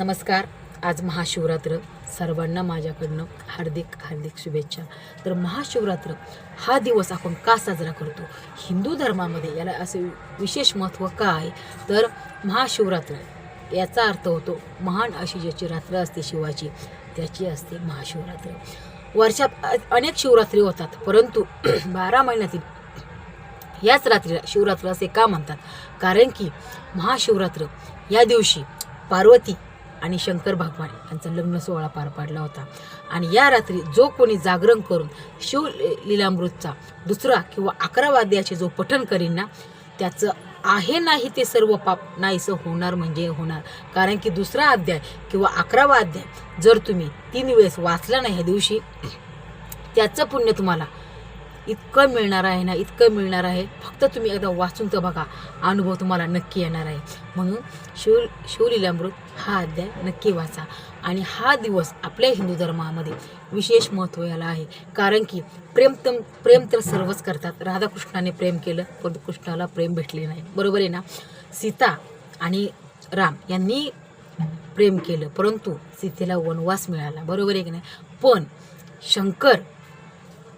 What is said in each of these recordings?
नमस्कार. आज महाशिवरात्र. सर्वांना माझ्याकडनं हार्दिक हार्दिक शुभेच्छा. तर महाशिवरात्र हा दिवस आपण का साजरा करतो? हिंदू धर्मामध्ये याला असे विशेष महत्त्व का आहे? तर महाशिवरात्र याचा अर्थ होतो महान अशी ज्याची रात्र असते शिवाची, त्याची असते महाशिवरात्र. वर्षात अनेक शिवरात्री होतात, परंतु 12 महिन्यातील याच रात्रीला शिवरात्र असे का म्हणतात? कारण की महाशिवरात्र या दिवशी पार्वती आणि शंकर भगवान यांचा लग्न सोहळा पार पाडला होता. आणि या रात्री जो कोणी जागरण करून शिवलीलामृतचा दुसरा किंवा 11 अध्यायाचे जो पठण करीन ना, त्याचं आहे नाही ते सर्व पाप नाहीसं होणार म्हणजे होणार. कारण की दुसरा अध्याय किंवा 11वा अध्याय जर तुम्ही 3 वेळेस वाचला नाही ह्या दिवशी, त्याचं पुण्य तुम्हाला इतकं मिळणार आहे ना, इतकं मिळणार आहे. फक्त तुम्ही एकदा वाचून तर बघा, अनुभव तुम्हाला नक्की येणार आहे. म्हणून शिवलीलामृत हा अध्याय नक्की वाचा. आणि हा दिवस आपल्या हिंदू धर्मामध्ये विशेष महत्त्व याला आहे. कारण की प्रेम तर सर्वच करतात. राधाकृष्णाने प्रेम केलं, पण कृष्णाला प्रेम भेटले नाही. बरोबर आहे ना? सीता आणि राम यांनी प्रेम केलं, परंतु सीतेला वनवास मिळाला. बरोबर आहे की नाही? पण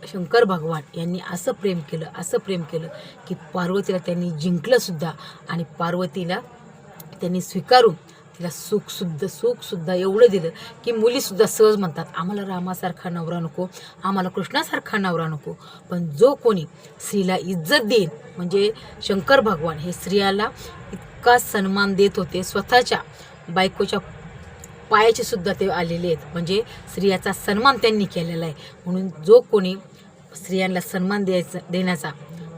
शंकर भगवान यांनी असं प्रेम केलं की पार्वतीला त्यांनी जिंकलंसुद्धा. आणि पार्वतीला त्यांनी स्वीकारून तिला सुखसुद्धा एवढं दिलं की मुलीसुद्धा सहज म्हणतात, आम्हाला रामासारखा नवरा नको, आम्हाला कृष्णासारखा नवरा नको. पण जो कोणी स्त्रीला इज्जत देईन, म्हणजे शंकर भगवान हे स्त्रियाला इतका सन्मान देत होते, स्वतःच्या बायकोच्या पायाचे सुद्धा ते आलेले आहेत. म्हणजे स्त्रियाचा सन्मान त्यांनी केलेला आहे. म्हणून जो कोणी स्त्रियांना सन्मान देण्याचा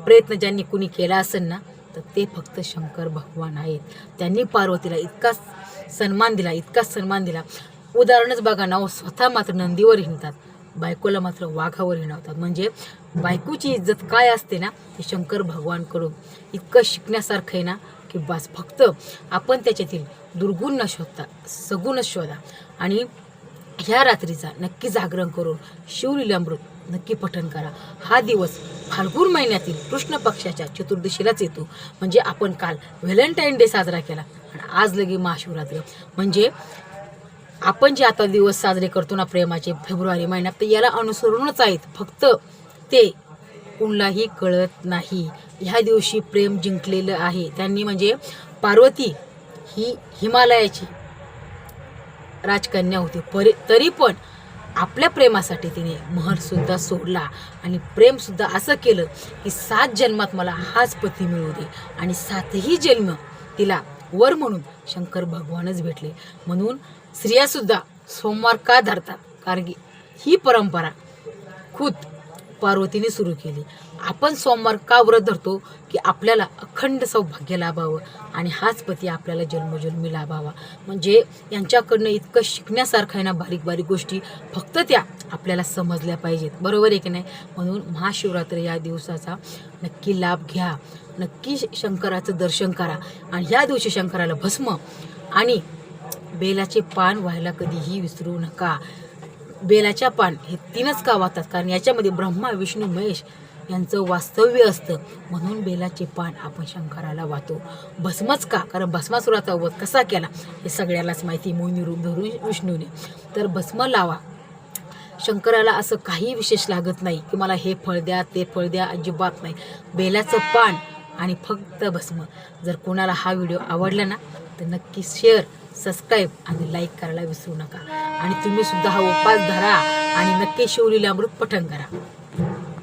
प्रयत्न ज्यांनी कुणी केला असेल ना, तर ते फक्त शंकर भगवान आहेत. त्यांनी पार्वतीला इतका सन्मान दिला. उदाहरणच बघा ना, स्वतः मात्र नंदीवर हिंडतात, बायकोला मात्र वाघावर हिंडवतात. म्हणजे बायकोची इज्जत काय असते ना, ते शंकर भगवानकडून इतकं शिकण्यासारखं आहे ना की बस. फक्त आपण त्याच्यातील दुर्गुण न शोधता सगुणच शोधा. आणि ह्या रात्रीचा नक्की जागरण करून शिवलीलामृत नक्की पठण करा. हा दिवस फाल्गुन महिन्यातील कृष्ण पक्षाच्या चतुर्दशीलाच येतो. म्हणजे आपण काल व्हॅलेंटाईन डे साजरा केला आणि आज लगे महाशिवरात्र. म्हणजे आपण जे आता दिवस साजरे करतो ना प्रेमाचे फेब्रुवारी महिन्यात, तर याला अनुसरूनच आहेत. फक्त ते कुणालाही कळत नाही. ह्या दिवशी प्रेम जिंकलेलं आहे त्यांनी. म्हणजे पार्वती ही हिमालयाची राजकन्या होती, तरी पण आपल्या प्रेमासाठी तिने महलसुद्धा सोडला आणि प्रेमसुद्धा असं केलं की 7 जन्मात मला हाच पती मिळू दे. आणि 7ही जन्म तिला वर म्हणून शंकर भगवानच भेटले. म्हणून स्त्रियासुद्धा सोमवार का धरतात? कारण की ही परंपरा खुद पार्वतीने सुरू केली. आपण सोमवार का व्रत धरतो? की आपल्याला अखंड सौभाग्य लाभावं आणि हाच पती आपल्याला जन्मोजन्मी लाभावा. म्हणजे यांच्याकडनं इतकं शिकण्यासारखं आहे ना, बारीक बारीक गोष्टी, फक्त त्या आपल्याला समजल्या पाहिजेत. बरोबर आहे की नाही? म्हणून महाशिवरात्र या दिवसाचा नक्की लाभ घ्या. नक्की शंकराचं दर्शन करा. आणि ह्या दिवशी शंकराला भस्म आणि बेलाचे पान व्हायला कधीही विसरू नका. बेलाच्या पान हे 3च का वाहतात? कारण याच्यामध्ये ब्रह्मा विष्णू महेश यांचं वास्तव्य असतं. म्हणून बेलाचे पान आपण शंकराला वाहतो. भस्मच का? कारण भस्मासुराचा वध कसा केला हे सगळ्यालाच माहिती, मोहिनी रूप धरून विष्णूने. तर भस्म लावा. शंकराला असं काही विशेष लागत नाही की मला हे फळ द्या ते फळ द्या, अजिबात नाही. बेलाचं पान आणि फक्त भस्म. जर कोणाला हा व्हिडिओ आवडला ना, तर नक्की शेअर, सबस्क्राईब आणि लाईक करायला विसरू नका. आणि तुम्ही सुद्धा हा उपास धरा आणि नक्की शिवलीलामृत पठण करा.